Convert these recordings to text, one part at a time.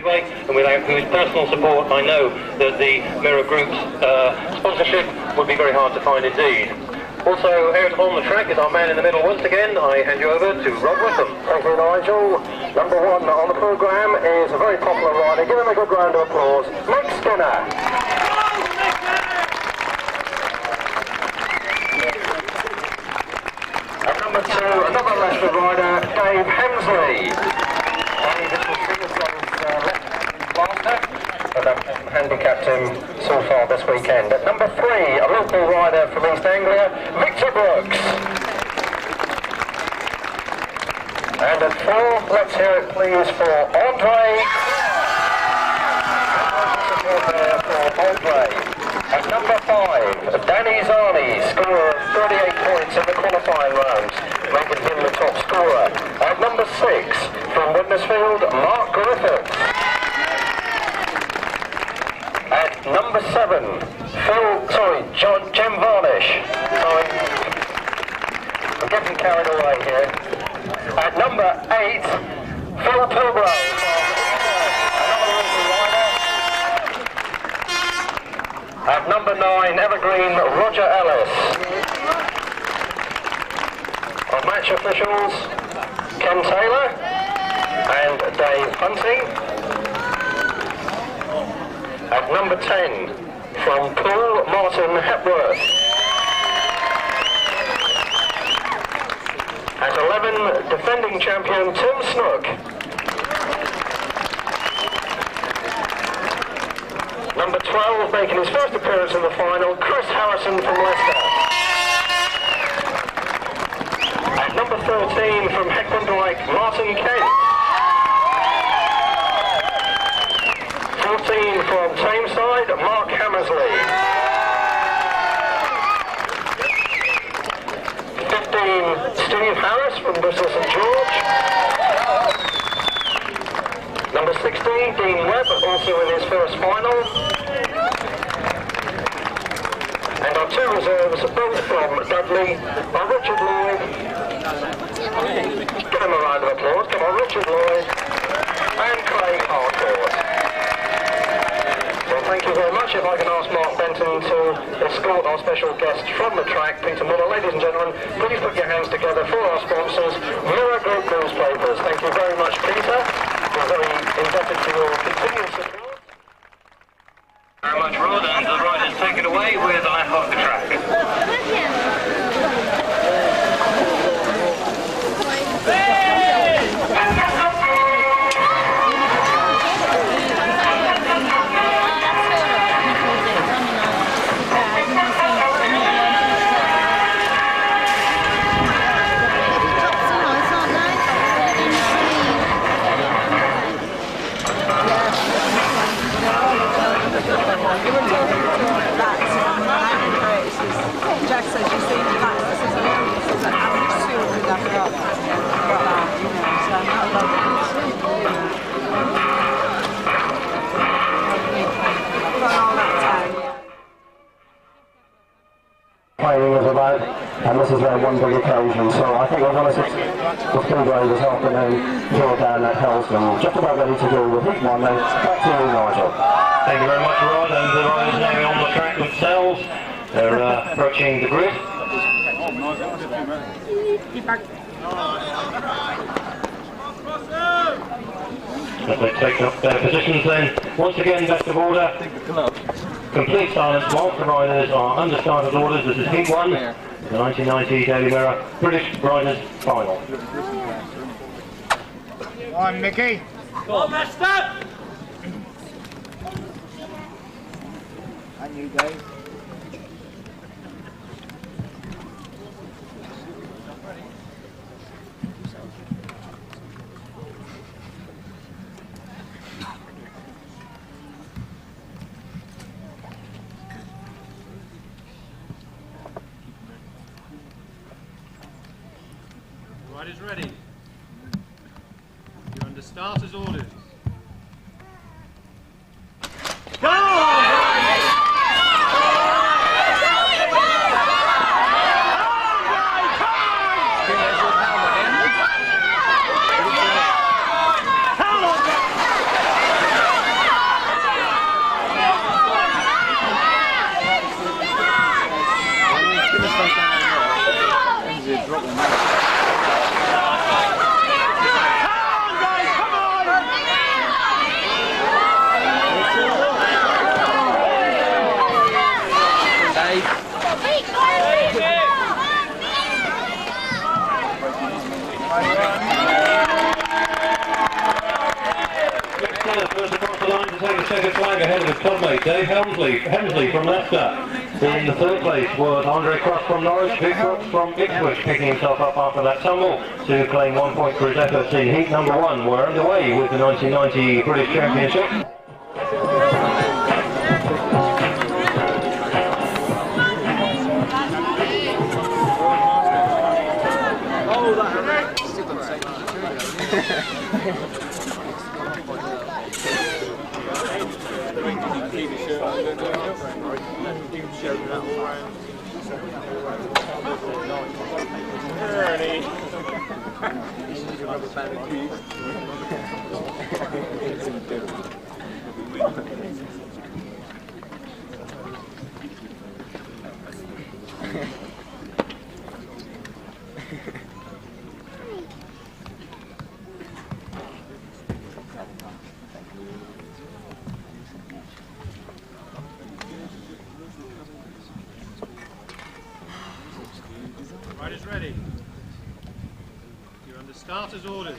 Speedway, and without whose personal support I know that the Mirror Group's sponsorship would be very hard to find indeed. Also out on the track is our man in the middle once again. I hand you over to Rob Witham. Thank you, Nigel. Number one on the programme is a very popular rider. Give him a good round of applause. Mick Skinner. And number two, another Leicester rider, Dave Hemsley. This will see us on his left blaster, but I've handicapped him so far this weekend. At number three, a local rider from East Anglia, Victor Brooks. And at four, let's hear it please for Andre. At number five, Danny Zarni, scorer of 38 points in the qualifying rounds, making him the top scorer. At number six, from Witnessfield, Mark Griffiths. At number seven, Jim Varnish. Sorry, I'm getting carried away here. At number eight, Phil Pilbrow. At number nine, Evergreen, Roger Ellis. Our match officials, Ken Taylor and Dave Hunting. At number 10, from Paul Martin Hepworth. At 11, defending champion Tim Snook. Number 12, making his first appearance in the final, Chris Harrison from Leicester. At number 13, from Heckmondwike, Martin Kent. 14, from Tameside, Mark Hemsley. 15, Steve Harris from Bristol St George. Number 16, Dean Webb, also in his first final. And our two reserves, both from Dudley, are Richard Lloyd. Give him a round of applause. Come on, Richard Lloyd and Craig Harcourt. Well, thank you very much. If I can ask Mark Benton to escort our special guest from the track, Peter Muller. Ladies and gentlemen, please put your hands together for our sponsors, Mirror Group Newspapers. Thank you very much, Peter. We're very indebted to your continued support. Very much, Rod, and the riders take it away with the lap off the track. Jack says you see that this is an average suit with that got that, you know, so I'm not loving it. I've got all that time, yeah. Playing is about, and this is their one big occasion, so I think we're going to sit the Speedway this afternoon here down at Hemsley, just about ready to do with heat one now. Back to you, Nigel. Thank you very much, Rod, and the riders now on the track themselves. They're approaching the grid. As they take up their positions then, once again, best of order. Complete silence whilst the riders are under started orders. This is Heat 1, the 1990 Daily Mirror British Riders Final. Come on, Mickey. Go on, Master! And you, Dave. Riders ready. You're under starters orders. Go! First across the line to take a second flag ahead of his clubmate Dave Hemsley from Leicester. In the third place was Andre Cross from Norwich, Vic Brooks from Ipswich picking himself up after that tumble to claim 1 point for his efforts in heat number 1. We're underway with the 1990 British Championship. Riders ready. You're under starter's orders.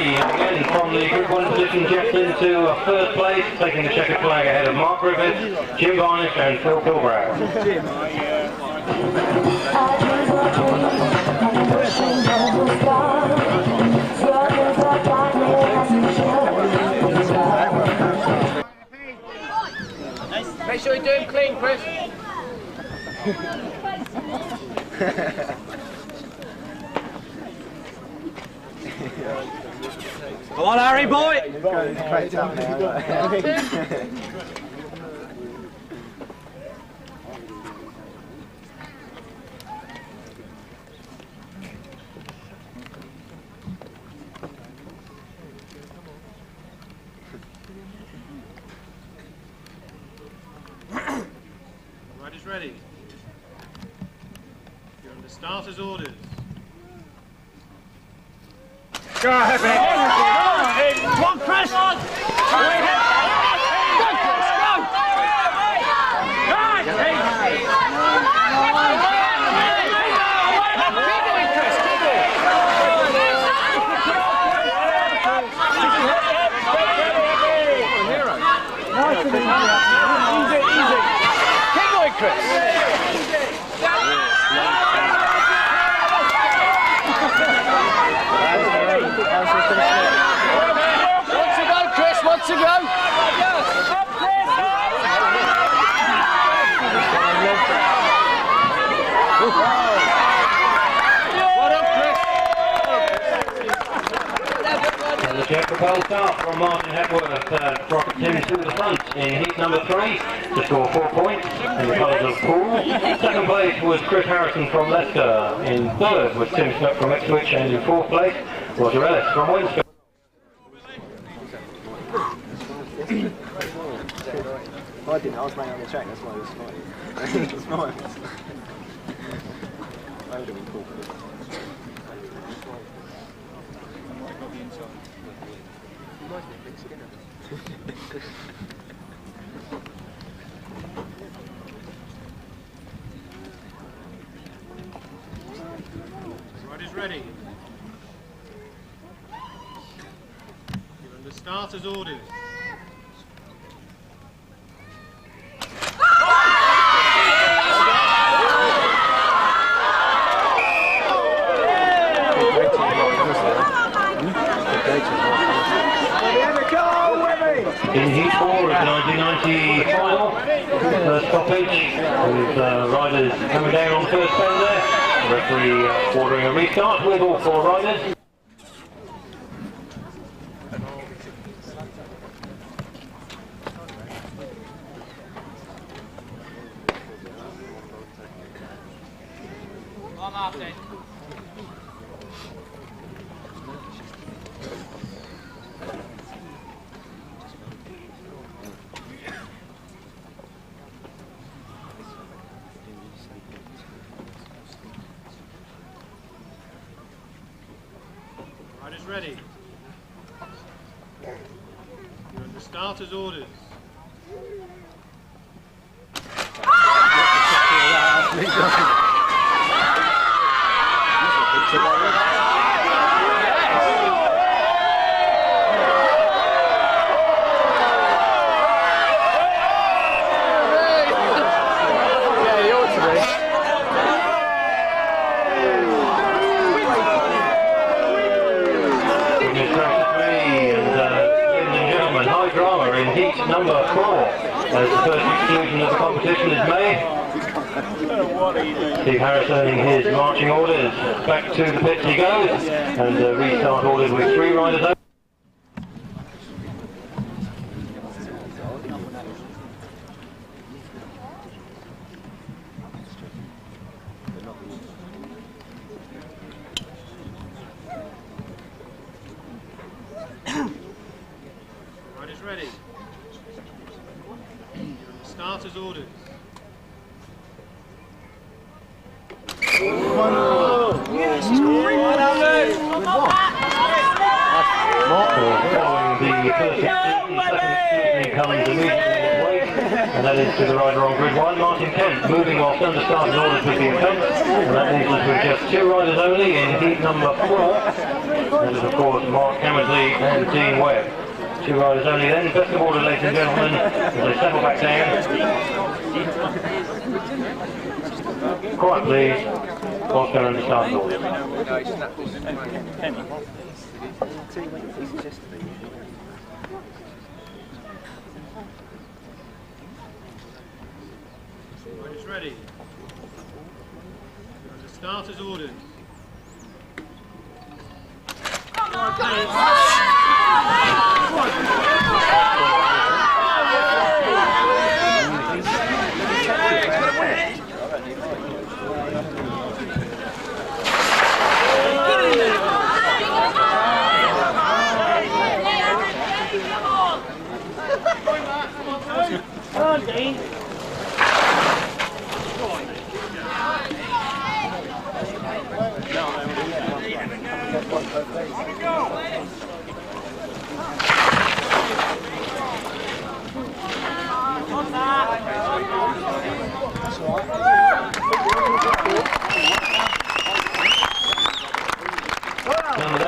Again from the Group 1 position, jets into third place, taking the checkered flag ahead of Mark Griffiths, Jim Varnish and Phil Pilbrow. Make sure you do him clean, Chris. Come on, Harry boy! Riders ready. You're under starter's orders. Go ahead, mate. Come on, Chris! Go, Chris, go! Right! Keep going, Chris, keep going! Easy, easy. Keep going, Chris. To go. Well done, Chris. And the jet propelled start from Martin Hepworth brought Tim to the front in heat number 3 to score 4 points in the colours of pool. Second place was Chris Harrison from Leicester. In third was Tim Snook from Ipswich, and in fourth place Roger Ellis from Winston. I didn't, I was mainly on the track, that's why I was smiling. Smiling. I would have been cool. Riders ready. You're under starter's orders. In heat 4 of the 1990 final, first first stoppage, with riders coming down on the first bend there. The referee ordering a restart with all 4 riders. Riders ready. You're under starter's orders. Number 4, as the first exclusion of the competition is made. Steve Harris earning his marching orders. Back to the pits he goes, and restart orders with 3 riders over. Riders ready. Starter's orders. Following the first exclusion, second exclusion comes immediately away, and that is to the rider on grid 1, Martin Kent, moving whilst under starter's orders with the incumbent, and that leaves us with just 2 riders only in heat number 4. That is of course Mark Hemsley and Dean Webb. 2 riders only then. Best of order, ladies and gentlemen, as they settle back down. Quiet please, whilst they're under starter's orders. Riders ready. You're under starter's orders.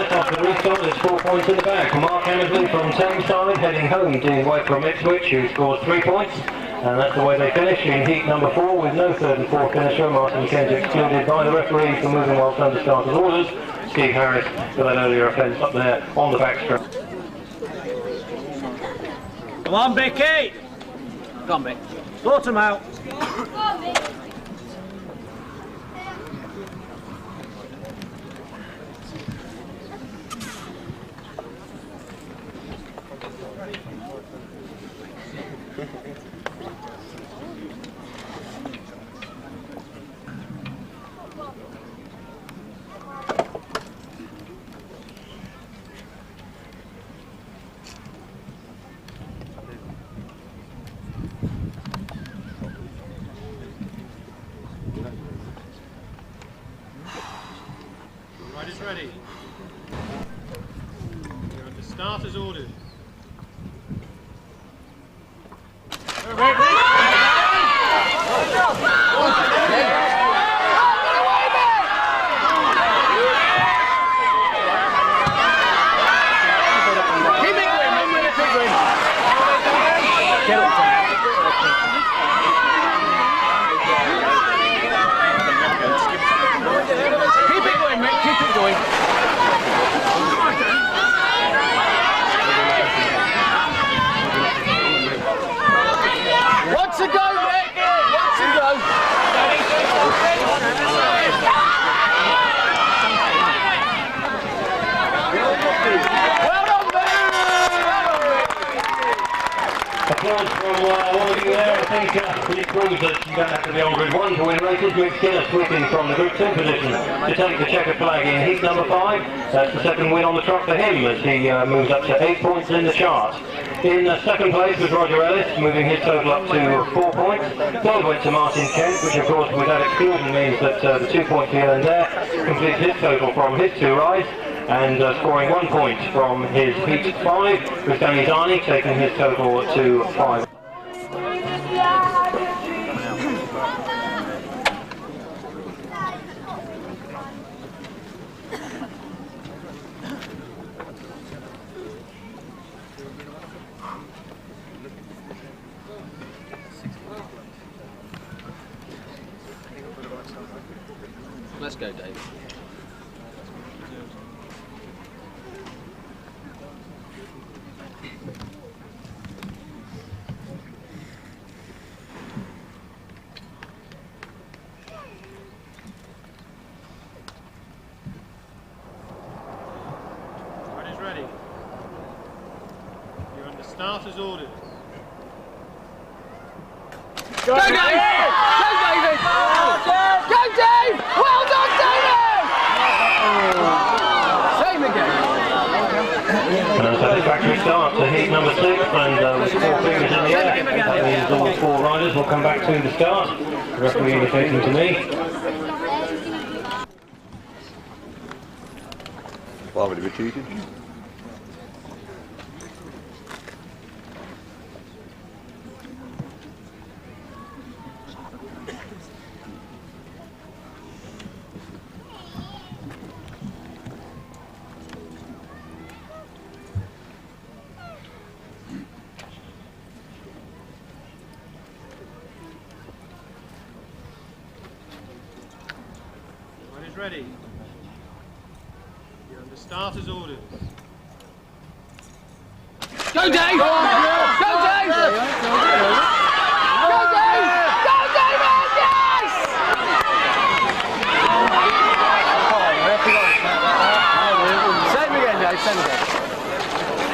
After the restart, there's 4 points in the bag for Mark Hemsley from Tameside, heading home. Dean Webb from Ipswich, who scored 3 points. And that's the way they finish in heat number 4 with no 3rd and 4th finisher. Martin Kent excluded by the referee for moving whilst under starter's orders. Steve Harris for that earlier offence up there on the backstrap. Come on, Becky! Come on, Becky. Sort them out. Riders ready. You're under starter's orders. don't have to be on grid 1 to win races. Mick Skinner sweeping from the grid 2 position to take the checkered flag in heat number 5. That's the second win on the trot for him as he moves up to 8 points in the chart. In second place was Roger Ellis, moving his total up to 4 points. Third went to Martin Kent, which of course with that exclusion means that the 2 points he earned there completes his total from his 2 rides. And scoring 1 point from his heat 5 was Danny Darney, taking his total to 5. Let's go, David. Riders ready. You're under starter's orders. Go, Dave! Go, David! Go, Dave! Well done, David! Same again. And a satisfactory start to heat number 6, and with 4 fingers in the air, that means all 4 riders will come back to the start. The referee indicating to me. Why would he be cheating? Riders ready. You're under starter's orders. Go, Dave! Go, Dave! Go, Dave! Go, David! Yes! Same again, Dave. Same again.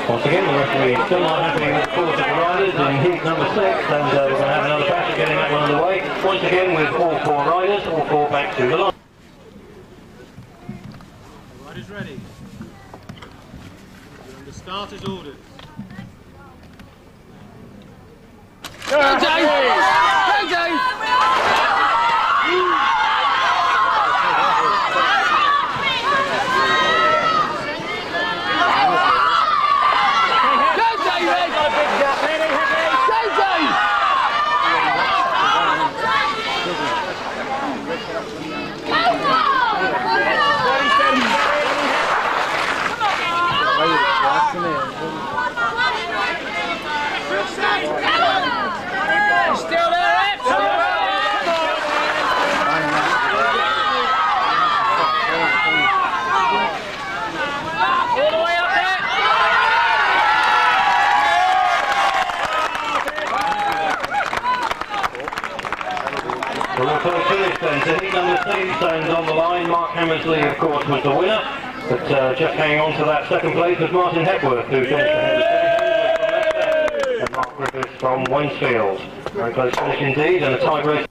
Once again, the referee is still not happy with the course of the riders in heat number 6, and we're going to have another battle getting that one underway. Once again, with all 4 riders, all 4 back to the line. Riders ready. You're under starter's orders. Go, Dave! Go, Dave! Still there, all the way up there. Well, we'll put a finish then to heat number 6, and on the line, Mark Hemsley, of course, was the winner. But just hanging on to that second place was Martin Hepworth, who finished ahead of Steve, and Mark Griffiths from Wensfield. Very close finish indeed, and a tight race.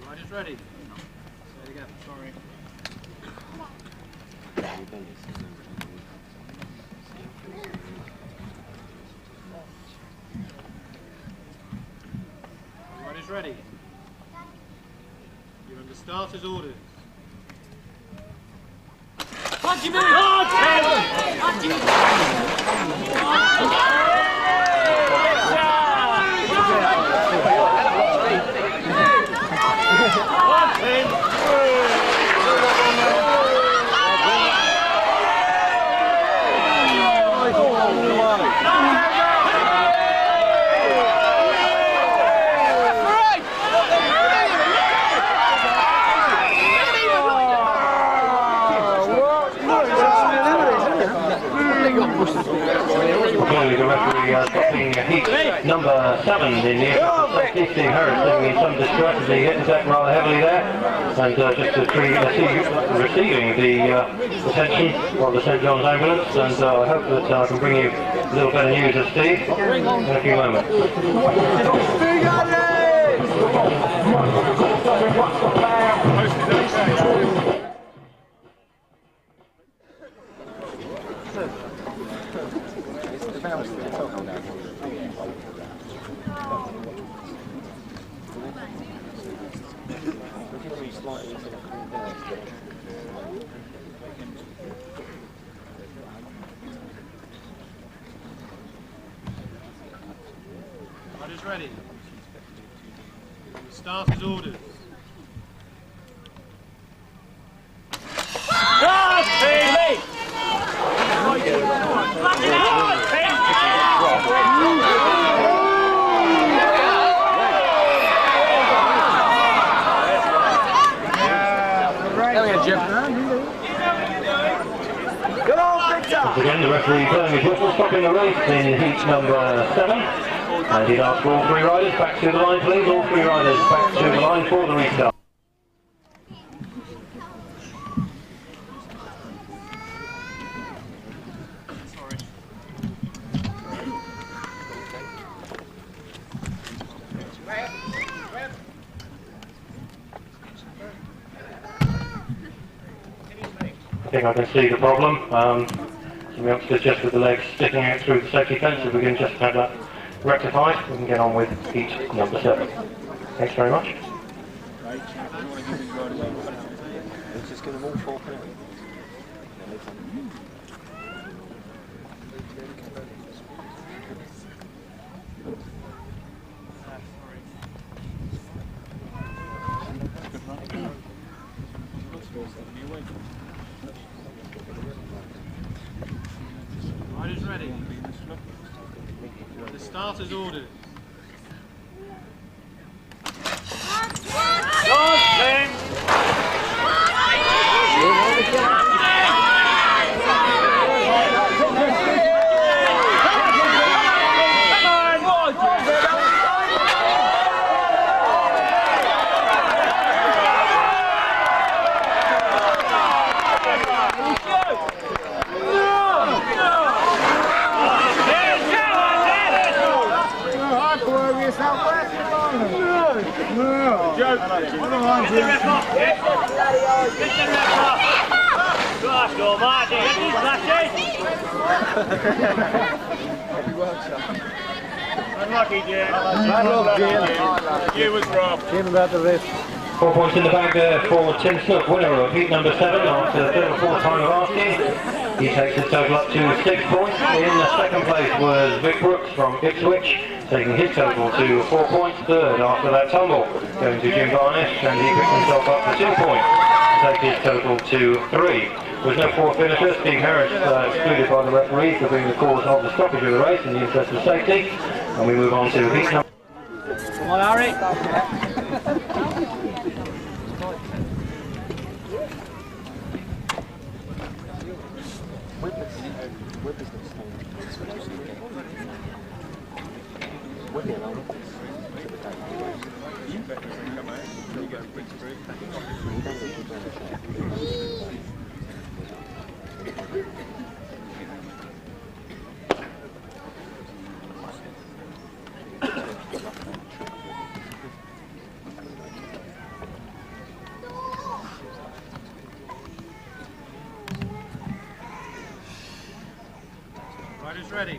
Riders ready. Say it again. Sorry. Riders ready. You're under starter's orders. Punch him in! Oh, Clearly the referee stopping heat number 7 in the interest of safety. Steve Harris sitting in some distress as he hit the deck rather heavily there, and just receiving the attention of the St John's ambulance, and I hope that I can bring you a little better news of Steve in a few moments. Riders ready. Starters ordered. Once again, the referee blowing his whistle, stopping the race in heat number 7. And he'd ask for all 3 riders back to the line, please. All 3 riders back to the line for the restart. I think I can see the problem. Some youngsters just with the legs sticking out through the safety fence. If we can just have that rectified, we can get on with heat number 7. Thanks very much. Let's just give them all 4 penalties. Riders ready. The starters ordered. Unlucky, Jim. You was wrong. Came about the race. 4 points in the bag there for Tim Snook, winner of heat number 7 after the 3rd or 4th time of asking. He takes his total up to 6 points. In the 2nd place was Vic Brooks from Ipswich, taking his total to 4 points. 3rd after that tumble, going to Jim Varnish, and he picked himself up to 2 points, to take his total to 3. There was no 4th finisher. Steve Harris excluded by the referee for being the cause of the stoppage of the race in the interest of safety. And we move on to heat number... Come on, Harry. Riders ready.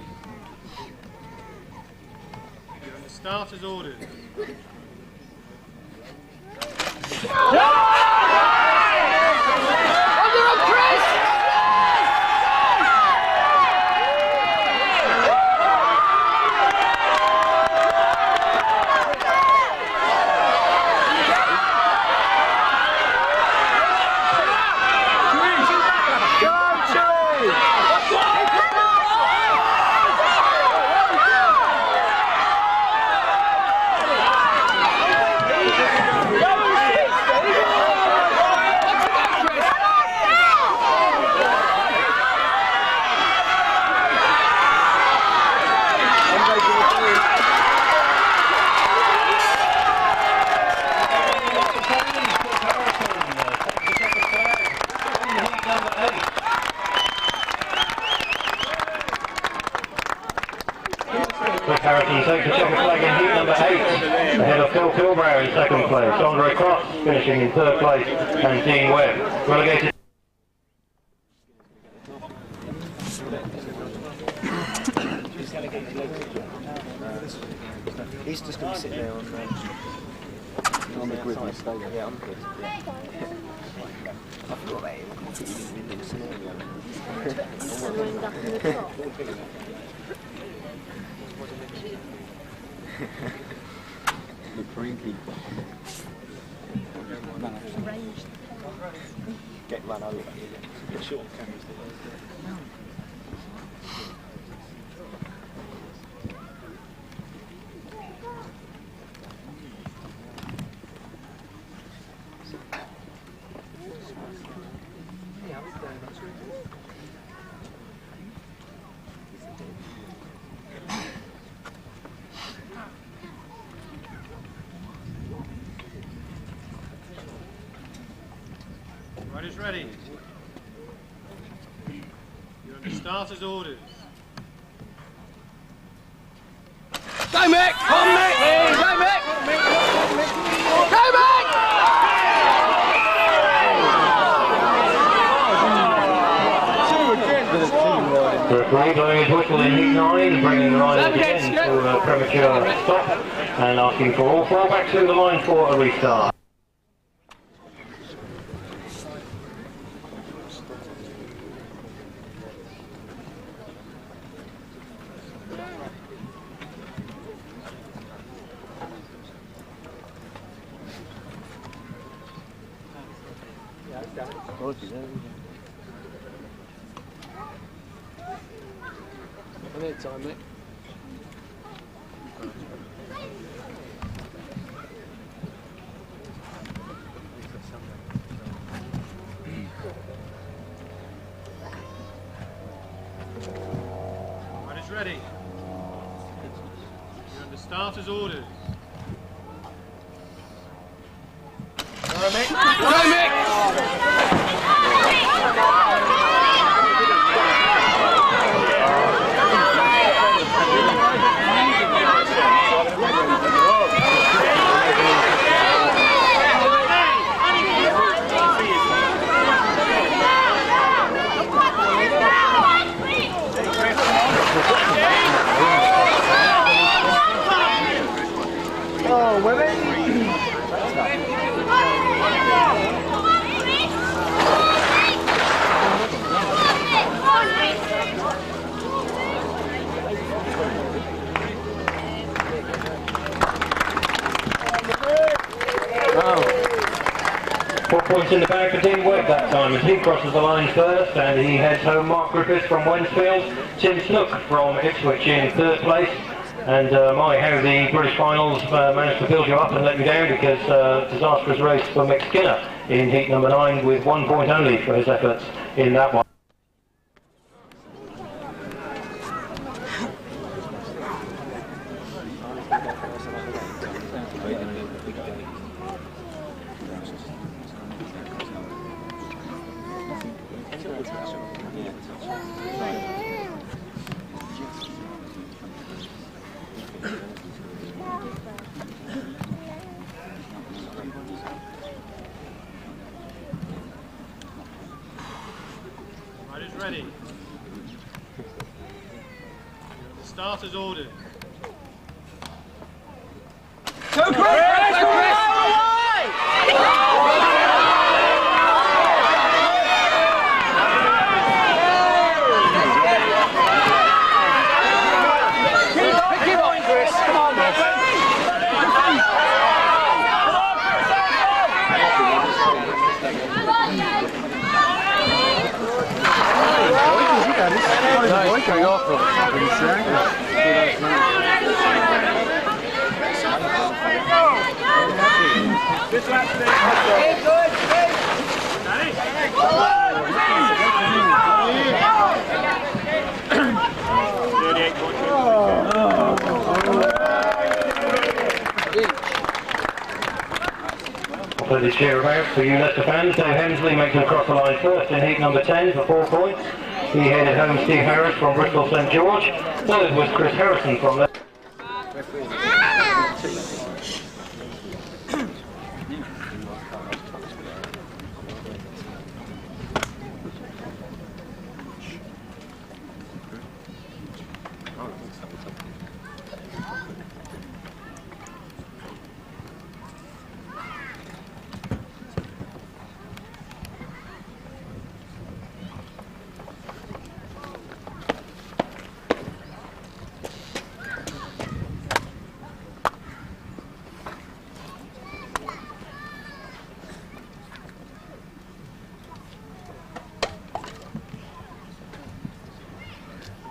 The starters ordered. Harrison takes the checker flag in heat number 8, ahead of Phil Pilbrow in second place, Andre Cross finishing in third place, and Dean Webb. Relegated. He's just going to sit there on the grid. Yeah, on the grid. Yeah. I forgot about him. I think he didn't really scenario. The freaky. Get run over. Get short cameras. Riders ready. You're under starter's orders. Go Mick! Come Mick! Go Mick! Go Mick! Referee blowing his whistle in heat 9, bringing the riders again to a premature stop and asking for all four back to the line for a restart. I need time, Mick. Riders ready. You're under starter's orders. Go Mick! Go Mick! Oh, women! Oh. 4 points in the bag for Dean Webb that time as he crosses the line first, and he heads home Mark Griffiths from Wednesfield, Tim Snook from Ipswich in third place. And my, how the British finals managed to build you up and let me down, because disastrous race for Mick Skinner in heat number 9 with 1 point only for his efforts in that one. Riders ready. The starter's orders. Go Chris! Go Chris! Keep on, Chris! Come on, Going off from For the cheer-abouts for you Leicester fans, Dave Hemsley makes him across the line first in heat number 10 for 4 points. He headed home Steve Harris from Bristol St George. Third was Chris Harrison from Leicester.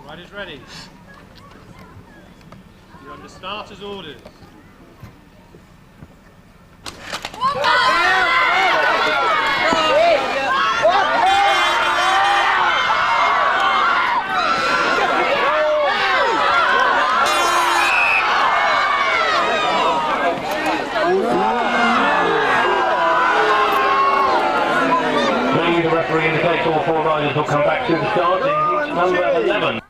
Riders ready. You're under starters' orders. The referee indicates all 4 riders will come back to the start in heat number 11.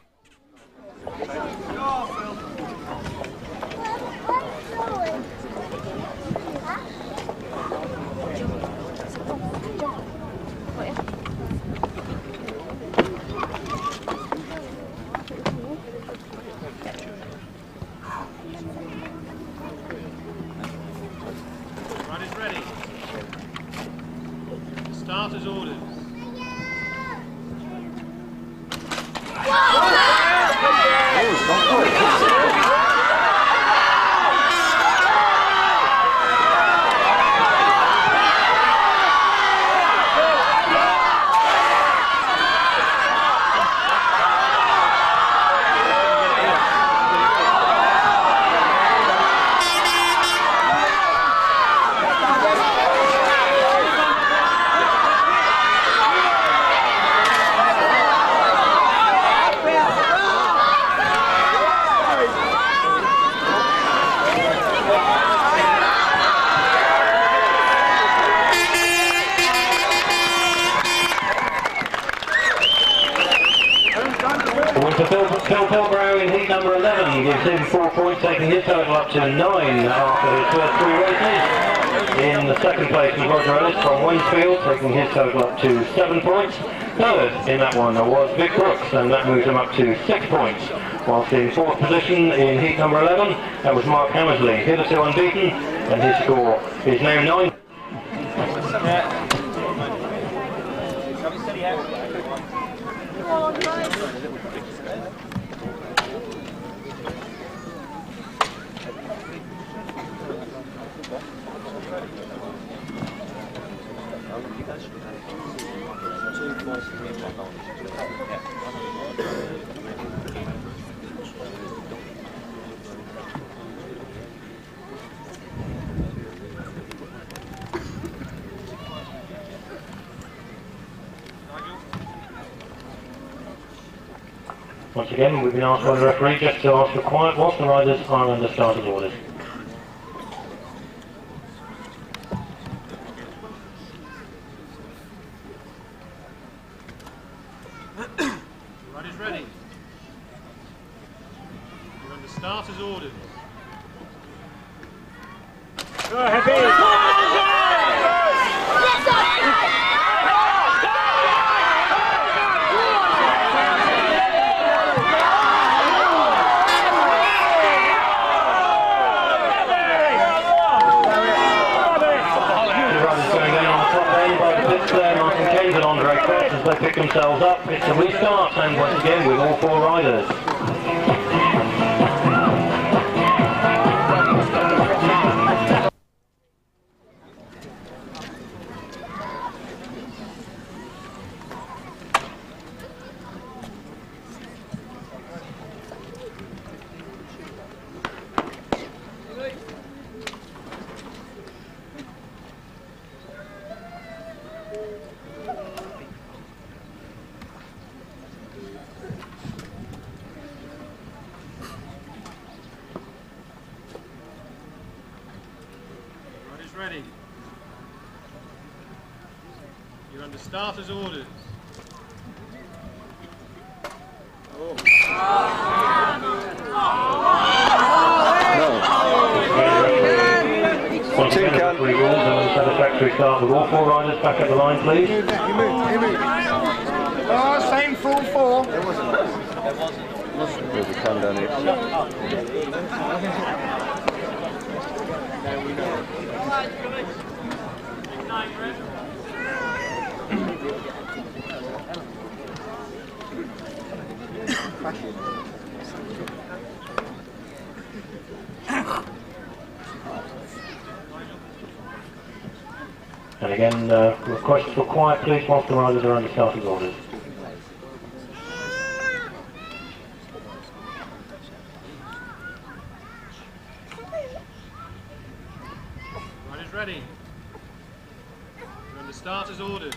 Riders ready. Starters' orders. Phil Pilbrow in heat number 11 gives him 4 points, taking his total up to 9 after his first 3 races. In the second place was Roger Ellis from Winsfield, taking his total up to 7 points. Third in that one was Vic Brooks, and that moves him up to 6 points. Whilst in 4th position in heat number 11, that was Mark Hemsley, hitherto unbeaten, and his score is now 9. Once again, we've been asked by the referee just to ask for quiet whilst the riders are under starters' orders. Riders ready. You're under starters' orders. As they pick themselves up, it's a restart, and once again with all 4 riders. Ready. You're under starters' orders. factory start with all 4 riders back at the line, please. Oh, same full 4. There's a can down here. And again, request for quiet, please, whilst the riders are under starters orders. Riders ready. You're under starters orders.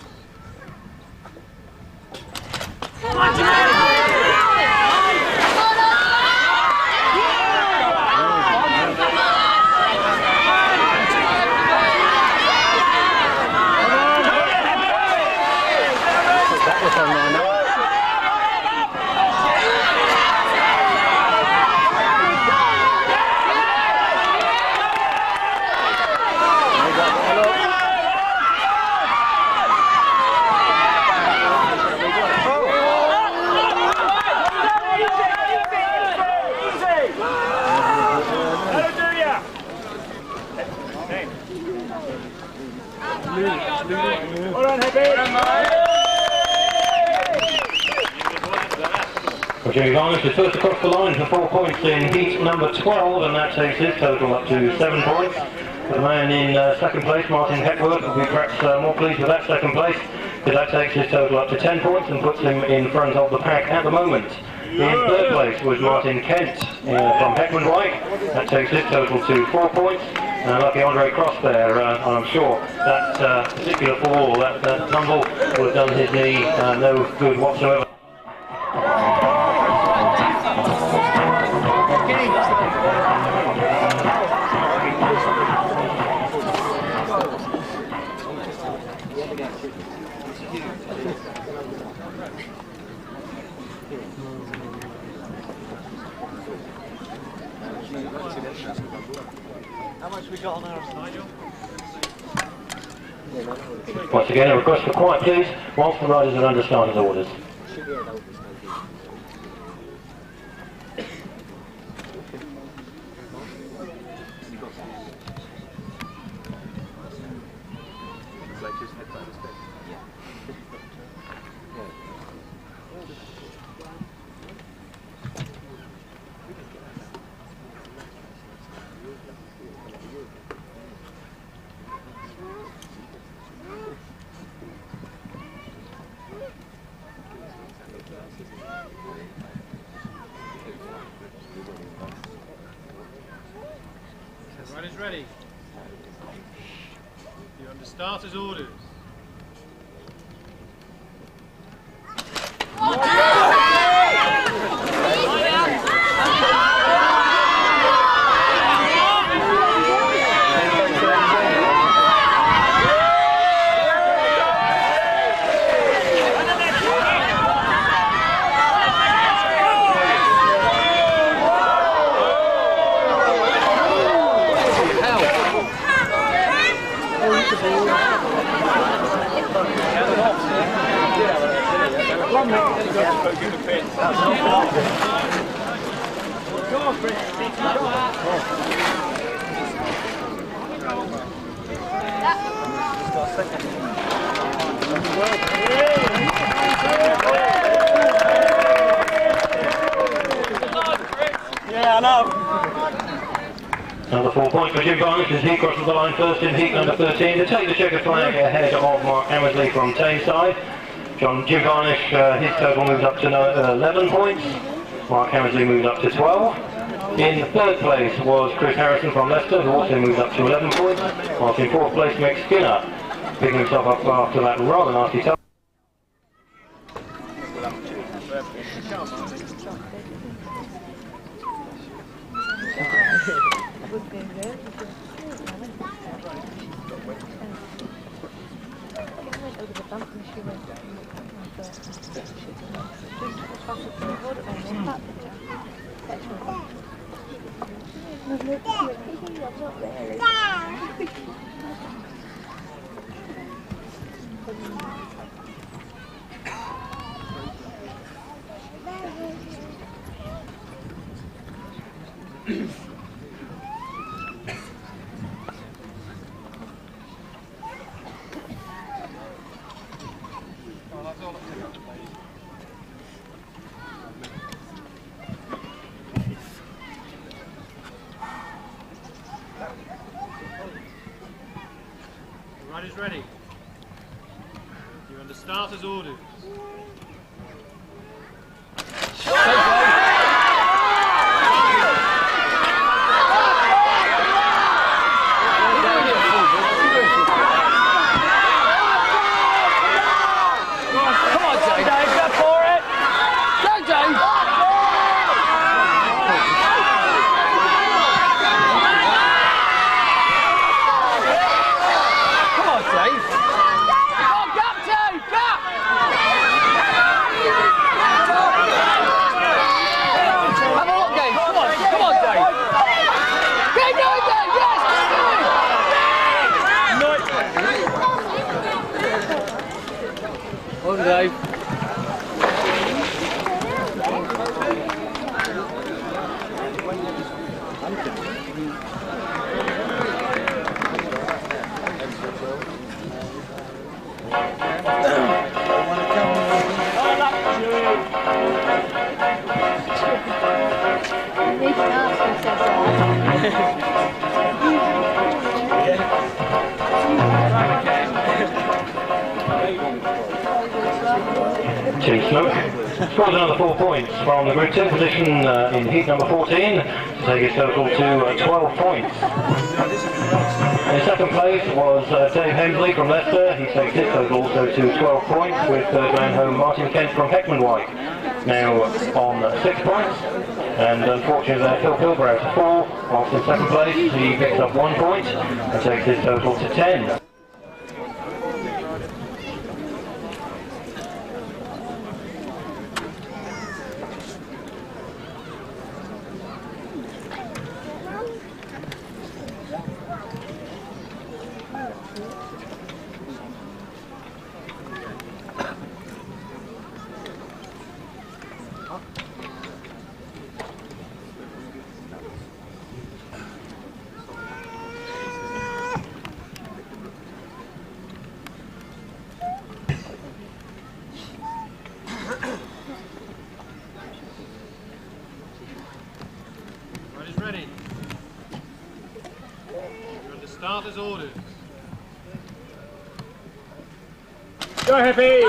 Jimmy Varnish is first across the line for 4 points in heat number 12, and that takes his total up to 7 points. The man in second place, Martin Hepworth, will be perhaps more pleased with that second place, because that takes his total up to 10 points and puts him in front of the pack at the moment. In third place was Martin Kent from Heckman White. That takes his total to 4 points. And lucky Andre Cross there, I'm sure that particular fall, that tumble would have done his knee no good whatsoever. How much we got on ours? Once again, a request for quiet, please, whilst the riders are under starters orders. Riders ready. You're under starters orders. Yeah, I know. Another 4 points for Jim Varnish as he crosses the line first in heat number 13 to take the checker flag ahead of Mark Hemsley from Tameside. Jim Varnish, his total moves up to 11 points. Mark Hemsley moved up to 12. In third place was Chris Harrison from Leicester, who also moved up to 11 points. Whilst in fourth place, Mick Skinner, picking himself up after that rather nasty touch. Riders ready. You're under starters orders. Team Snook scores another 4 points from the Group 2 position in heat number 14 to take his total to 12 points. In second place was Dave Hemsley from Leicester. He takes his total also to 12 points, with third man home Martin Kent from Heckman-White now on 6 points. And unfortunately Phil Pilbrow to 4. Whilst in second place he picks up 1 point and takes his total to 10. Ready. You're under starters orders. Go Happy!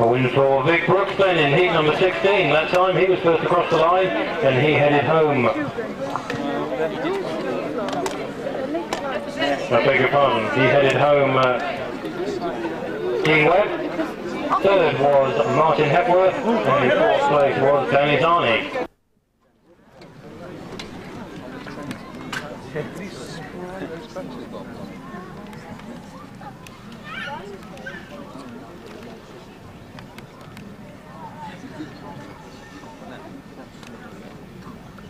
A win for Vic Brooks then in heat number 16. That time he was first across the line and he headed home. I beg your pardon, he headed home Dean Webb. Third was Martin Hepworth and in fourth place was Danny Zarni.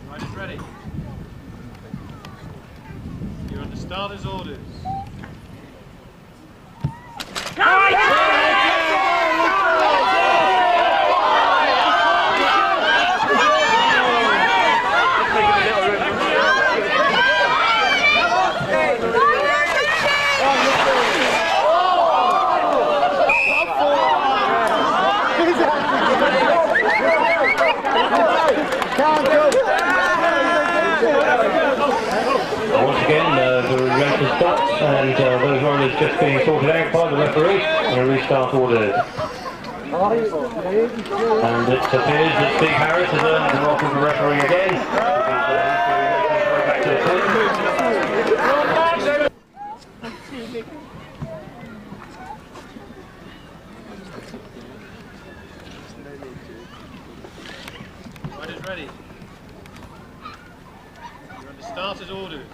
Riders ready. You're under starters orders. Once again, the race starts and those runners just being sorted out by the referee and a restart ordered. And it appears that Steve Harris has earned the wrath of the referee again. Back to the pit. Riders ready. You're under starters orders.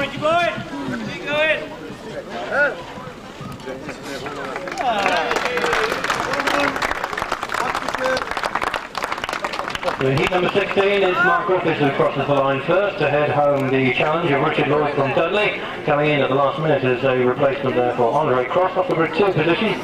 Richie boy! Keep going! So heat number 16 is Mark Griffiths who crosses the line first to head home the challenge of Richard Lloyd from Dudley, coming in at the last minute as a replacement there for Andre Cross off the grid 2 position.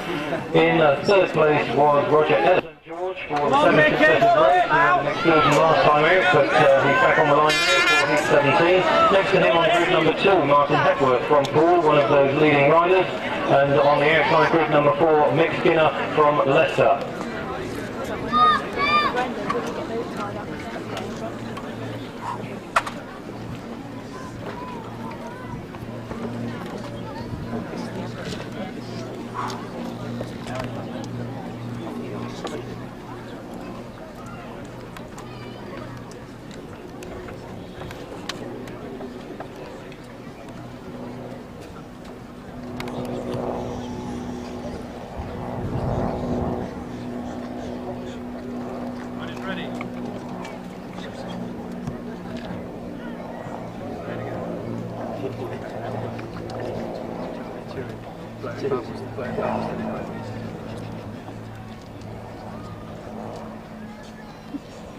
In third place was Roger Ellis George for the 7th successive race. He had an exclusion last time out, but he's back on the line now for heat 17. Next to him on grid number 2, Martin Hepworth from Poole, one of those leading riders, and on the outside grid number 4, Mick Skinner from Leicester.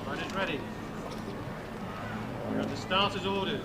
Riders ready. You're under starters orders.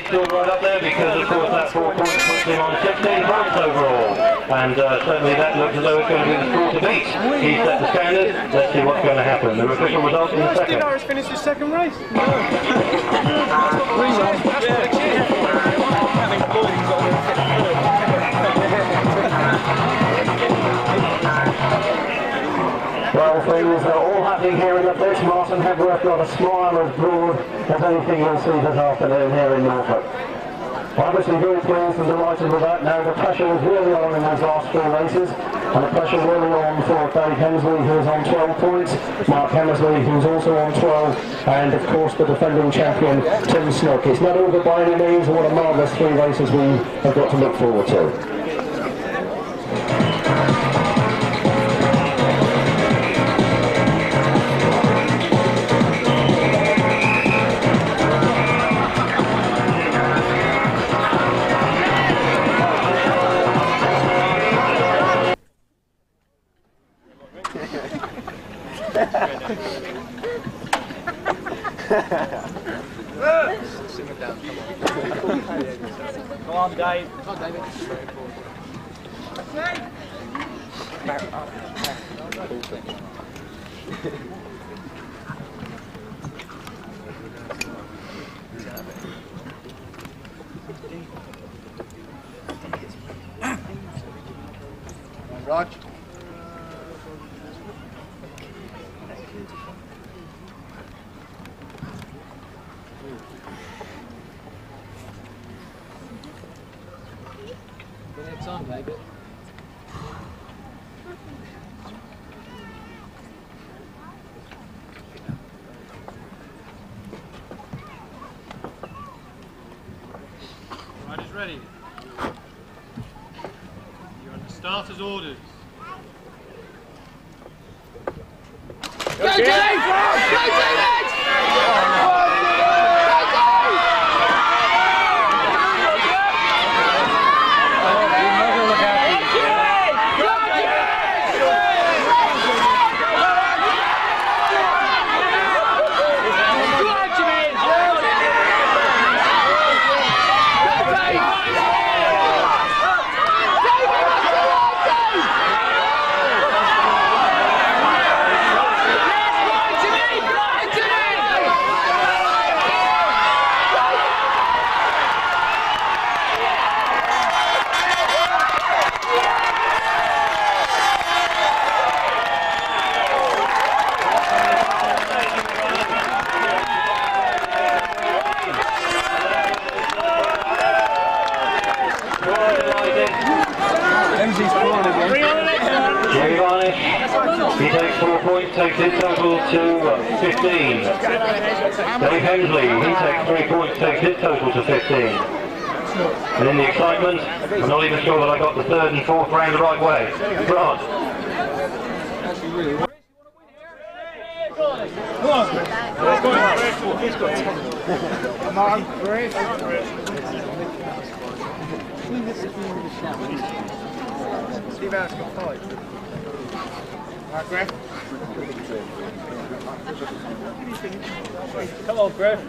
Still right up there because of course that 4 points puts him on 16 points overall, and certainly that looks as though it's going to be the score to beat. He set the standard. Let's see what's going to happen. The official result in the second. Did Norwich finish his second race? Well, things are all happening here in the pit. Martin Hepworth got a smile as broad as anything you'll see this afternoon here in Norfolk. Obviously very pleased and delighted with that. Now the pressure is really on in those last 4 races, and the pressure really on for Dave Hemsley, who is on 12 points, Mark Hemsley, who's also on 12, and of course the defending champion Tim Snook. It's not over by any means, and what a marvellous 3 races we have got to look forward to. Come on, Dave. Come on, David. Rog. starters ordered. Go, Dave! Go, David! Varnish, he takes 4 points, takes his total to 15. Dave Hemsley, he takes 3 points, takes his total to 15. And in the excitement, I'm not even sure that I got the third and fourth round the right way. Grant. Come on, Chris. Steve Harris got 5. Right, Griff. Come on, Griff.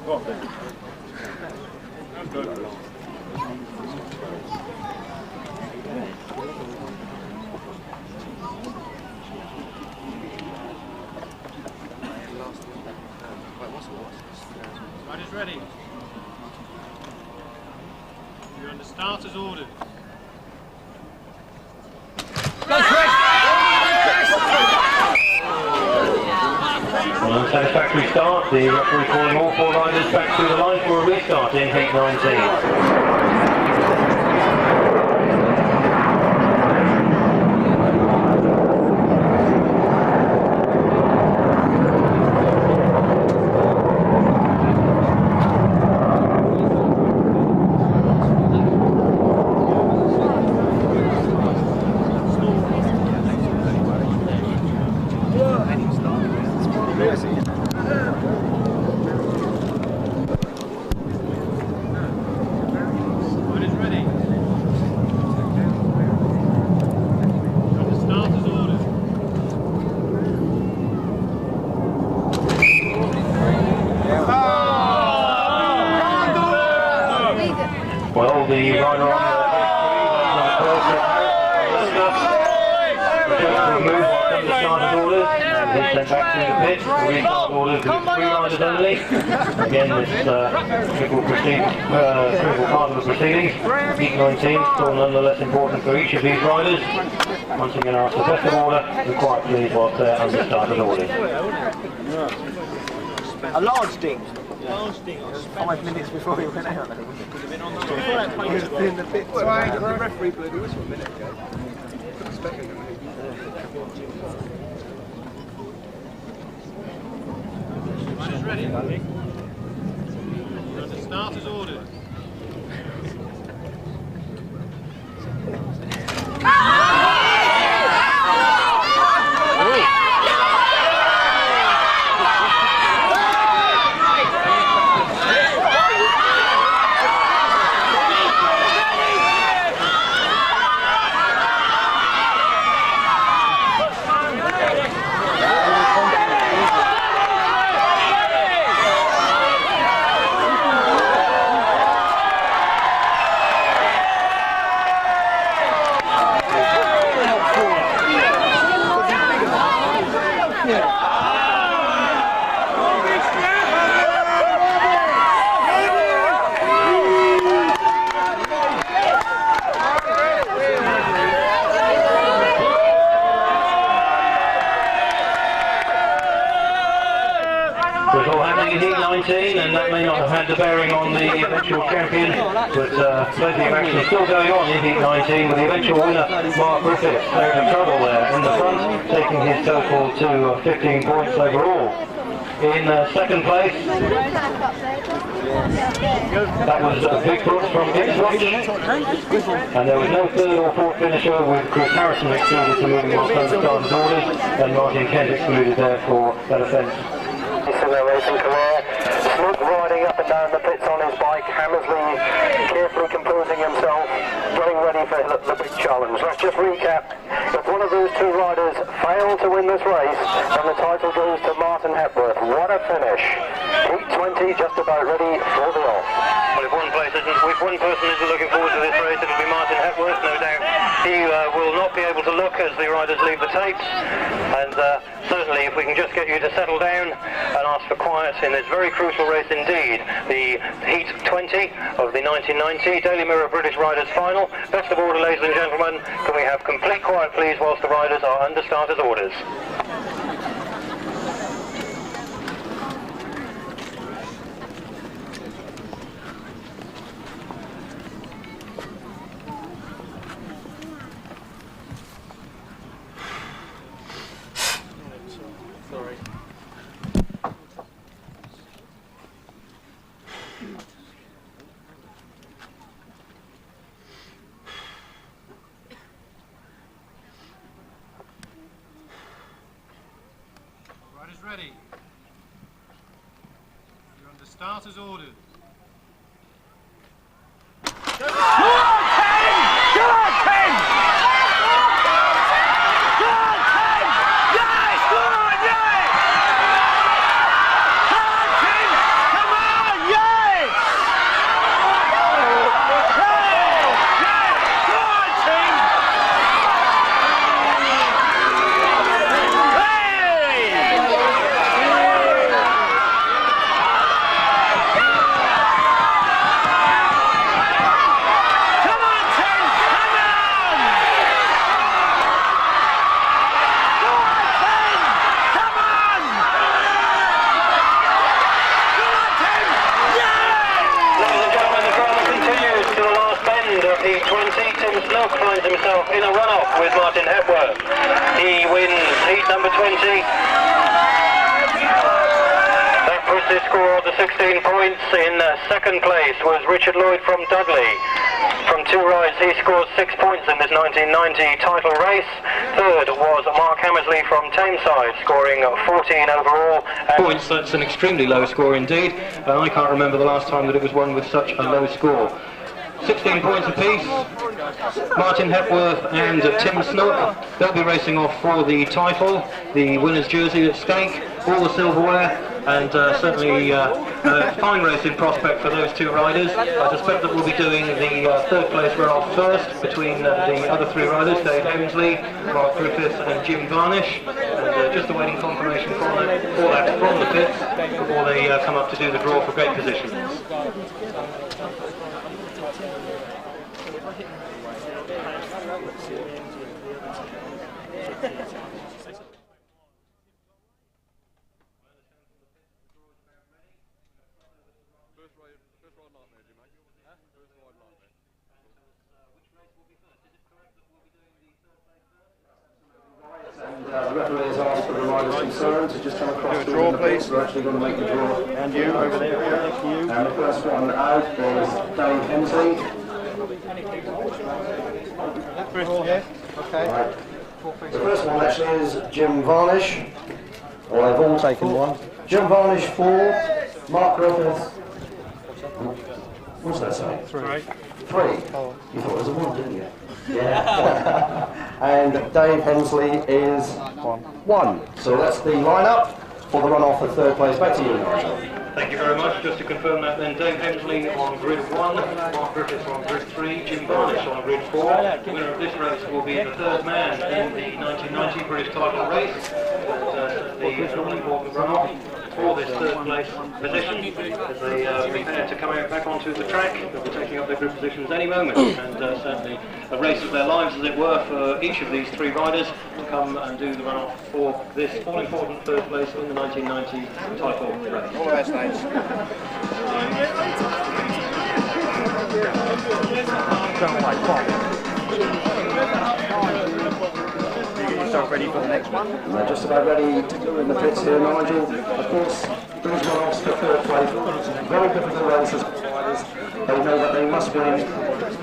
Go on, Ben. That's good. Riders ready. You're under starters ordered. An unsatisfactory start, the referee calling all 4 riders back to the line for a restart in heat 19. Well, the rider on the started orders, and he's sent back to the pit. The restart orders with 3 riders only. Again, this critical part of the proceedings. Heat 19 still nonetheless important for each of these riders. Once again, after the best of order, we're quite pleased what their understarted orders. A large ding. 5 minutes before we went out. He was in the pit. The referee blew the whistle a minute ago. Riders ready. You're under starters ordered. It was all happening in heat 19, and that may not have had the bearing on the eventual champion, but plenty of action still going on in heat 19 with the eventual winner, Mark Griffiths. There's a trouble there in the front, taking his total to 15 points overall. In second place, That was Vic Brooks from Ipswich. And there was no third or fourth finisher, with Chris Harrison excluded for moving on further started orders, and Martin Kent excluded there for that offence. In their racing career, Snook riding up and down the pits on his bike, Hemsley carefully composing himself, getting ready for the big challenge. Let's just recap. If one of those two riders fail to win this race, then the title goes to Martin Hepworth. What a finish. Heat 20 just about ready for the off. Well, if one person isn't looking forward to this race, it'll be Martin Hepworth, no doubt. He will not be able to look as the riders leave the tapes, and certainly if we can just get you to settle down and ask for quiet in this very crucial race indeed, the Heat 20 of the 1990 Daily Mirror British Riders Final. Best of order, ladies and gentlemen. Can we have complete quiet, please, whilst the riders are under starters' orders? Riders ready. You're under starters ordered. Snook finds himself in a run-off with Martin Hepworth. He wins heat number 20. That puts his score to 16 points. In second place was Richard Lloyd from Dudley. From 2 rides he scores 6 points in this 1990 title race. Third was Mark Hemsley from Tameside, scoring 14 overall. Points, that's an extremely low score indeed. I can't remember the last time that it was won with such a low score. 16 points apiece. Martin Hepworth and Tim Snook, they'll be racing off for the title. The winner's jersey at stake, all the silverware, and certainly a fine racing prospect for those 2 riders. I suspect that we'll be doing the third place run-off first between the other 3 riders, Dave Hemsley, Mark Griffith and Jim Varnish, and just awaiting confirmation from the pits before they come up to do the draw for gate positions. The referee has asked for the riders concerned to just come across to draw, please. We're actually going to make the draw. And you over there, you. And the first one out is Dave Hemsley. Here. Okay. Right. The first one actually is Jim Varnish. Well, they've all taken one. Jim Varnish 4, Mark Griffith. What's that say? 3. Oh. You thought it was a 1, didn't you? Yeah. And Dave Hemsley is 1. So that's the lineup for the run-off for third place. Back to you, Nigel. Thank you very much. Just to confirm that then, Dave Hemsley on grid 1, Mark Griffith on grid 3, Jim Varnish on grid 4. The winner of this race will be the 3rd man in the 1990 British title race. The all-important run-off for this 3rd place position as they prepare to come out back onto the track. They'll be taking up their group positions any moment, and certainly a race of their lives, as it were, for each of these 3 riders to come and do the run-off for this all-important 3rd place in the 1990 title race. All the best, mate. Yourself ready for the next one? They're just about ready to go in the pits here, Nigel. Of course, those one-offs for third place. Very difficult races for riders. They know that they must win.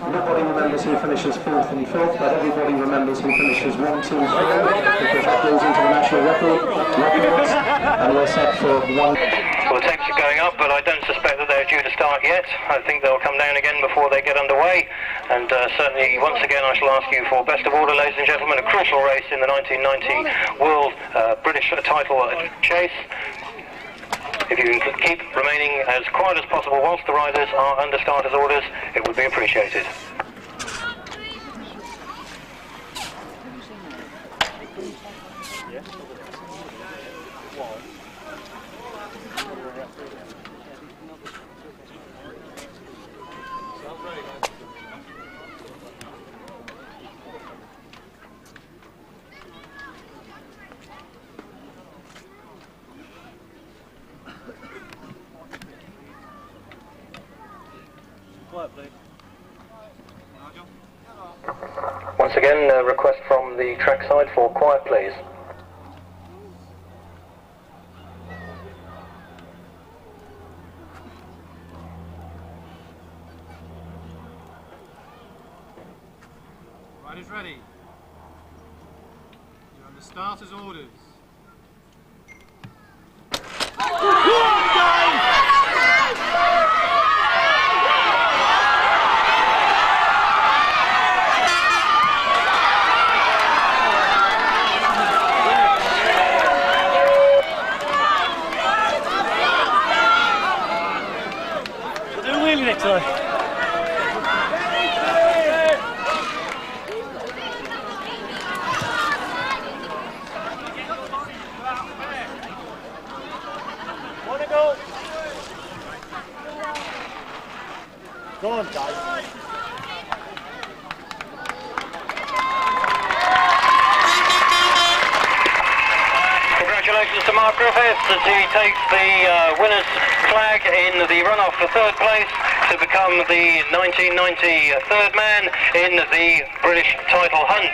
Nobody remembers who finishes fourth and fifth, but everybody remembers who finishes 1, 2, 3, because that goes into the national records, and we're set for one. Well, the temps are going up, but I don't suspect that they're due to start yet. I think they'll come down again before they get underway. And certainly, once again, I shall ask you for best of order, ladies and gentlemen, a crucial race in the 1990 World British title chase. If you can keep remaining as quiet as possible whilst the riders are under starters' orders, it would be appreciated. Once again, a request from the trackside for quiet, please. Riders ready. You're under starters' orders. Go on, guys. Congratulations to Mark Griffiths as he takes the winner's flag in the runoff for third place to become the 1990 third man in the British title hunt.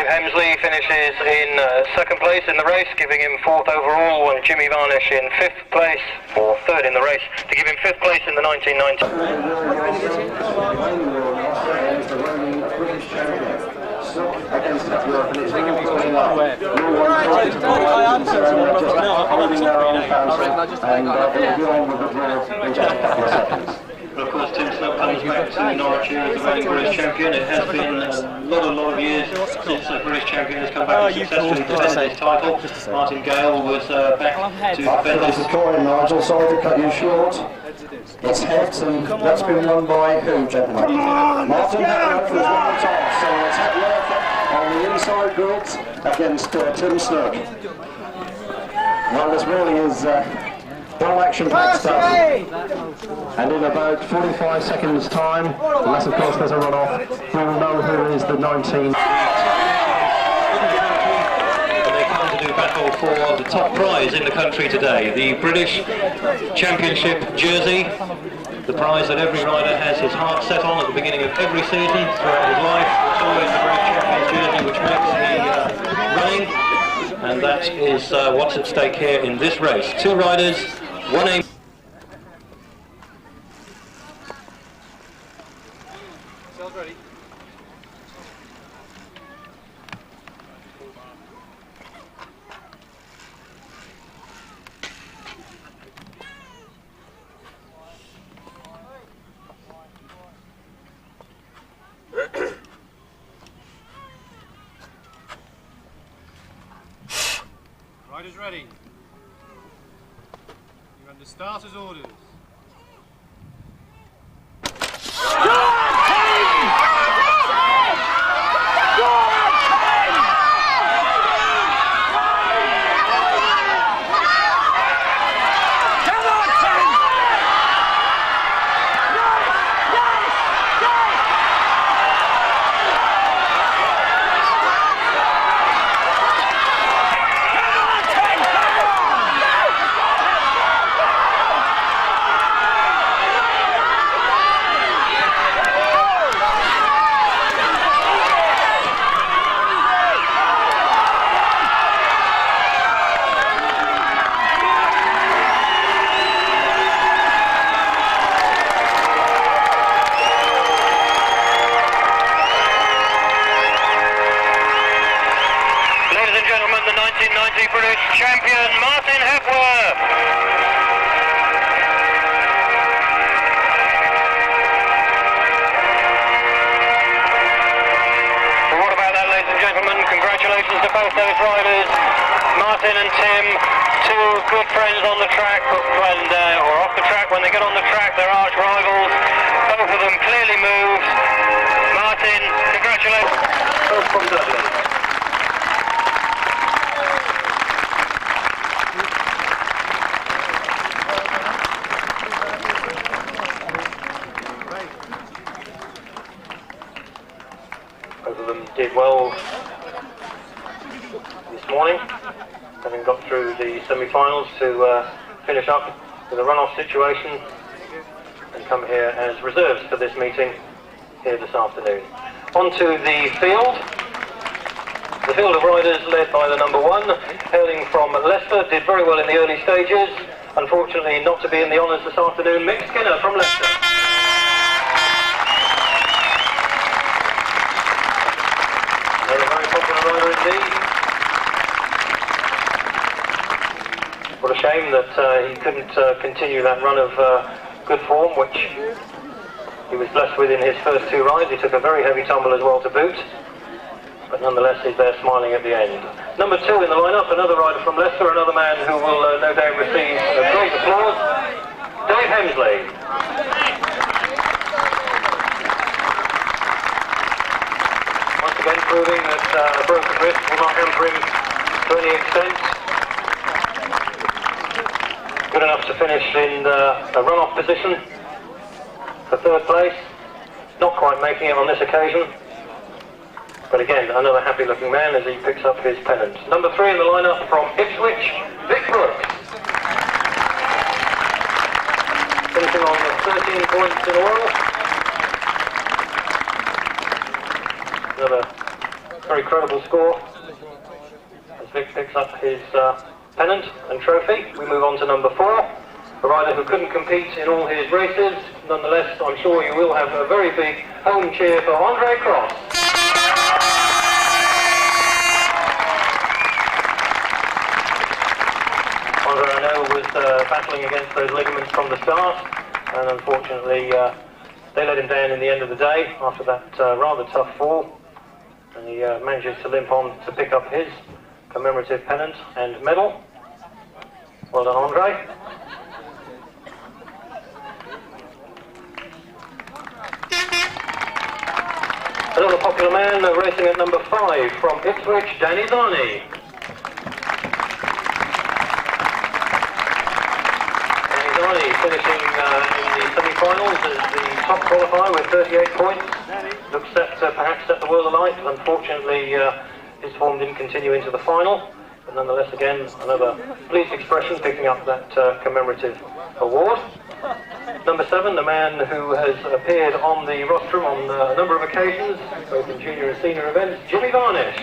Hemsley finishes in second place in the race, giving him fourth overall, and Jimmy Varnish in fifth place, or third in the race, to give him fifth place in the 1990. But of course, Tim Snook comes back to Norwich here as the reigning British champion. It has been a lot of years since the British champion has come back and successfully defended his title. Martin Gale was back to defend There's this. a coin, Nigel, sorry to cut you short. It's heads, and that's been won by who, gentlemen? Martin Gale was won the toss, so it's Hetworth on the inside grids against Tim Snook. Well, this really is all action-packed stuff. And in about 45 seconds' time, unless of course there's a run-off, we will know who is the 19. They come to do battle for the top prize in the country today, the British Championship jersey, the prize that every rider has his heart set on at the beginning of every season throughout his life. It's always the British Champion's jersey which makes the running, and that is what's at stake here in this race. Two riders, one aim. Ready? Riders ready. You're under starters' orders. Irish champion Martin Hepworth. Well, what about that, ladies and gentlemen? Congratulations to both those riders, Martin and Tim, two good friends on the track, or off the track. When they get on the track, they're arch rivals. Both of them clearly moved. Martin, congratulations. Both from Dudley. Both of them did well this morning, having got through the semi-finals to finish up with a run-off situation and come here as reserves for this meeting here this afternoon. On to the field. The field of riders led by the number 1, hailing from Leicester, did very well in the early stages. Unfortunately not to be in the honours this afternoon, Mick Skinner from Leicester. They're a very popular rider indeed. What a shame that he couldn't continue that run of good form, which he was blessed with in his first 2 rides. He took a very heavy tumble as well to boot, but nonetheless he's there smiling at the end. Number 2 in the lineup, another rider from Leicester, another man who will no doubt receive great applause, Dave Hemsley. Once again proving that a broken wrist will not hamper him to any extent. Good enough to finish in a run-off position for 3rd place. Not quite making it on this occasion, but again another happy looking man as he picks up his pennant. Number 3 in the lineup from Ipswich, Vic Brooks. Finishing on 13 points in all. Another very credible score as Vic picks up his pennant and trophy. We move on to number 4, a rider who couldn't compete in all his races. Nonetheless, I'm sure you will have a very big home cheer for Andre Cross. Andre, I know, was battling against those ligaments from the start, and unfortunately they let him down in the end of the day after that rather tough fall, and he manages to limp on to pick up his commemorative pennant and medal. Well done, Andre. Another popular man racing at number 5 from Ipswich, Danny Varney. Danny Varney finishing in the semi-finals as the top qualifier with 38 points. Looks set to perhaps set the world alight. Unfortunately, his form didn't continue into the final. But nonetheless, again, another pleased expression picking up that commemorative award. Number 7, the man who has appeared on the rostrum on a number of occasions, both in junior and senior events, Jimmy Varnish.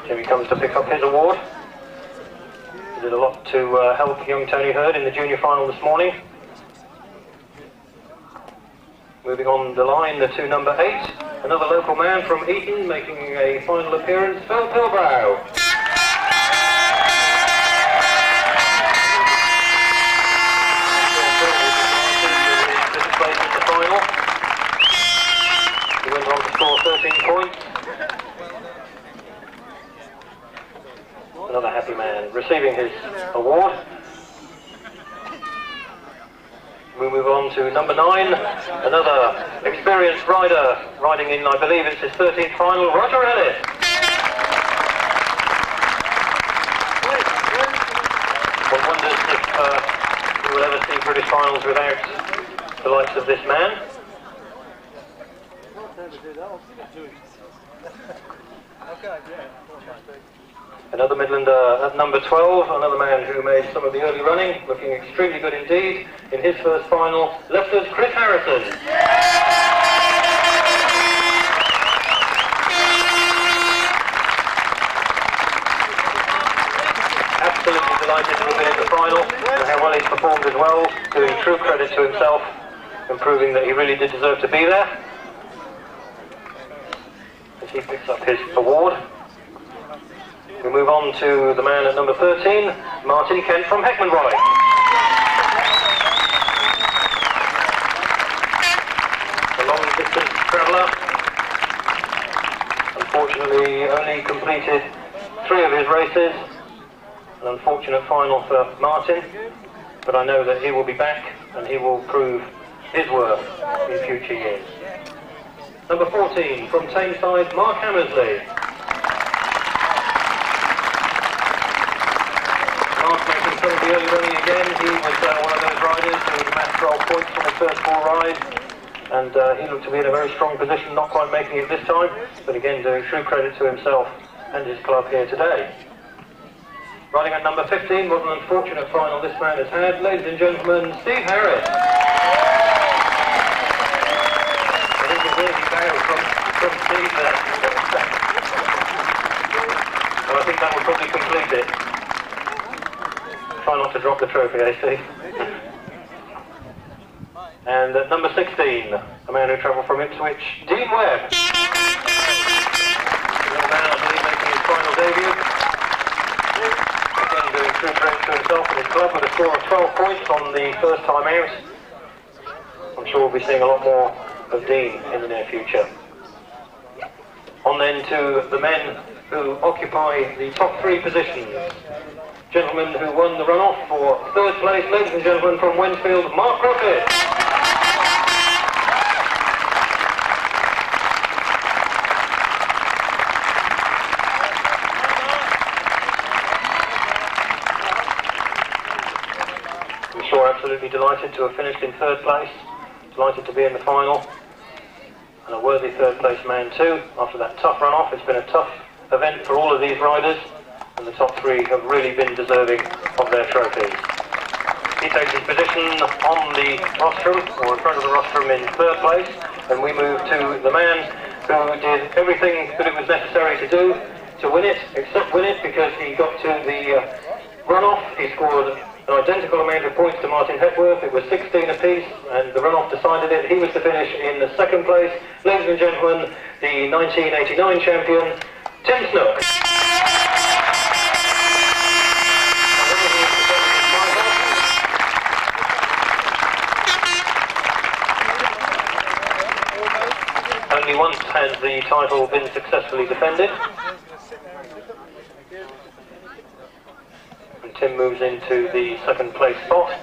Jimmy comes to pick up his award. He did a lot to help young Tony Hurd in the junior final this morning. Moving on the line to number 8, another local man from Eton making a final appearance, Phil Pilbrow. Fifth place in the final. He went on to score 13 points. Another happy man receiving his award. We move on to number 9, another experienced rider, riding in, I believe it's his 13th final, Roger Ellis. One wonders if we will ever see British finals without the likes of this man. Another Midlander at number 12, another man who made some of the early running, looking extremely good indeed in his first final, Leicester's Chris Harrison. Absolutely delighted to have been in the final and how well he's performed as well, doing true credit to himself and proving that he really did deserve to be there. As he picks up his award. We move on to the man at number 13, Martin Kent from Heckmanwright. A long-distance traveller. Unfortunately, only completed 3 of his races. An unfortunate final for Martin, but I know that he will be back and he will prove his worth in future years. Number 14, from Tameside, Mark Hemsley. Mark making some of the early running again. He was one of those riders who amassed 12 points from his first 4 rides, and he looked to be in a very strong position, not quite making it this time, but again doing true credit to himself and his club here today. Riding at number 15, what an unfortunate final this man has had. Ladies and gentlemen, Steve Harris. I think a worthy bow from Steve there. Well, I think that will probably complete it. Try not to drop the trophy, eh, Steve? And at number 16, a man who travelled from Ipswich, Dean Webb. The young man, I believe, making his final debut. Again, doing true credit to himself and his club with a score of 12 points on the first time out. I'm sure we'll be seeing a lot more of Dean in the near future. On then to the men who occupy the top 3 positions. Gentleman who won the runoff for 3rd place, ladies and gentlemen, from Wensfield, Mark Crockett. I'm sure absolutely delighted to have finished in 3rd place, delighted to be in the final, and a worthy 3rd place man too. After that tough runoff, it's been a tough event for all of these riders, and the top 3 have really been deserving of their trophies. He takes his position on the rostrum, or in front of the rostrum in 3rd place, and we move to the man who did everything that it was necessary to do to win it, except win it because he got to the runoff. He scored an identical amount of points to Martin Hepworth. It was 16 apiece, and the runoff decided it. He was to finish in the 2nd place. Ladies and gentlemen, the 1989 champion, Tim Snook. Only once has the title been successfully defended. And Tim moves into the 2nd place spot.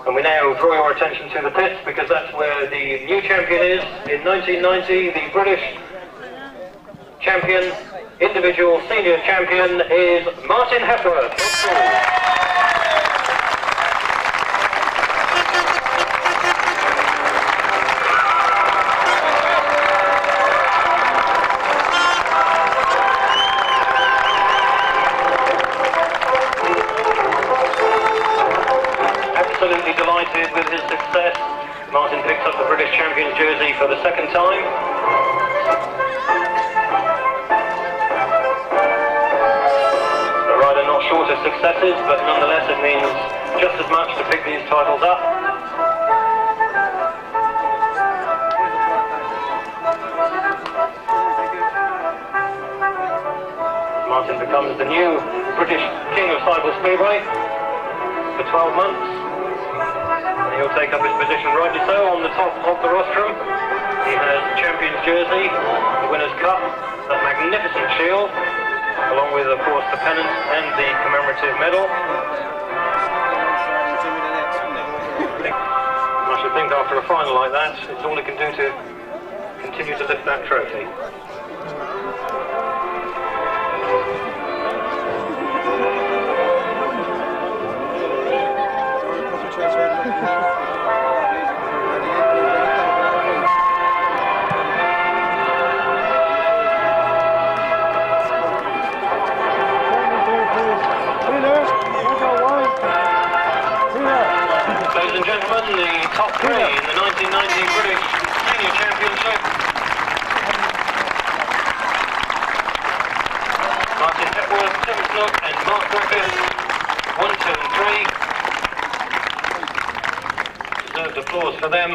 And we now draw your attention to the pits because that's where the new champion is. In 1990, the British champion, individual senior champion, is Martin Hepworth. Absolutely delighted with his success. Martin picks up the British champion's jersey for the 2nd time. A rider not short of successes, but nonetheless it means just as much to pick these titles up. Martin becomes the new British King of Cycle Speedway for 12 months. And he'll take up his position, rightly so, on the top of the rostrum. He has the champion's jersey, the winner's cup, that magnificent shield, along with, of course, the pennant and the commemorative medal. I should think after a final like that, it's all he can do to continue to lift that trophy. Ladies and gentlemen, the top 3 in the 1990 British Senior Championship. Martin Hepworth, Tim Snook and Mark Griffiths, 1, 2 and 3. Deserved applause for them.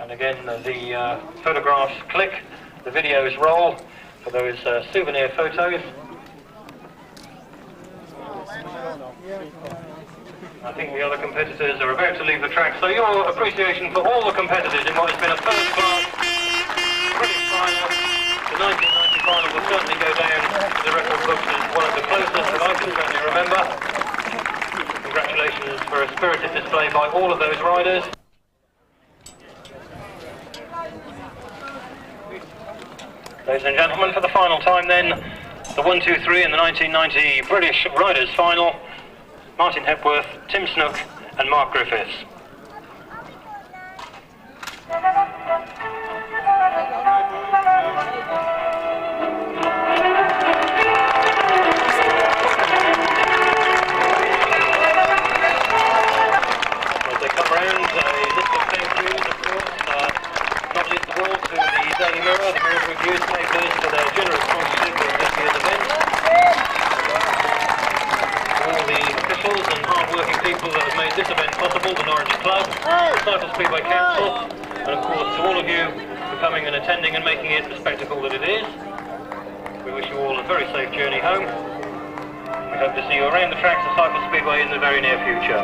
And again, the photographs click, the videos roll for those souvenir photos. I think the other competitors are about to leave the track, so your appreciation for all the competitors in what has been a first-class British final. The 1990 final will certainly go down to the record books as one of the closest that I can certainly remember. Congratulations for a spirited display by all of those riders. Ladies and gentlemen, for the final time then, the 1, 2, 3 in the 1990 British Riders Final, Martin Hepworth, Tim Snook and Mark Griffiths. As they come round, a list of thank yous, of course, not least of all to the Daily Mirror, the Mirror Group newspapers for their generous sponsorship of this year's event. All the officials and hard-working people that have made this event possible, the Norwich Club, the Cycle Speedway Council, and of course to all of you for coming and attending and making it the spectacle that it is. We wish you all a very safe journey home. We hope to see you around the tracks of Cycle Speedway in the very near future.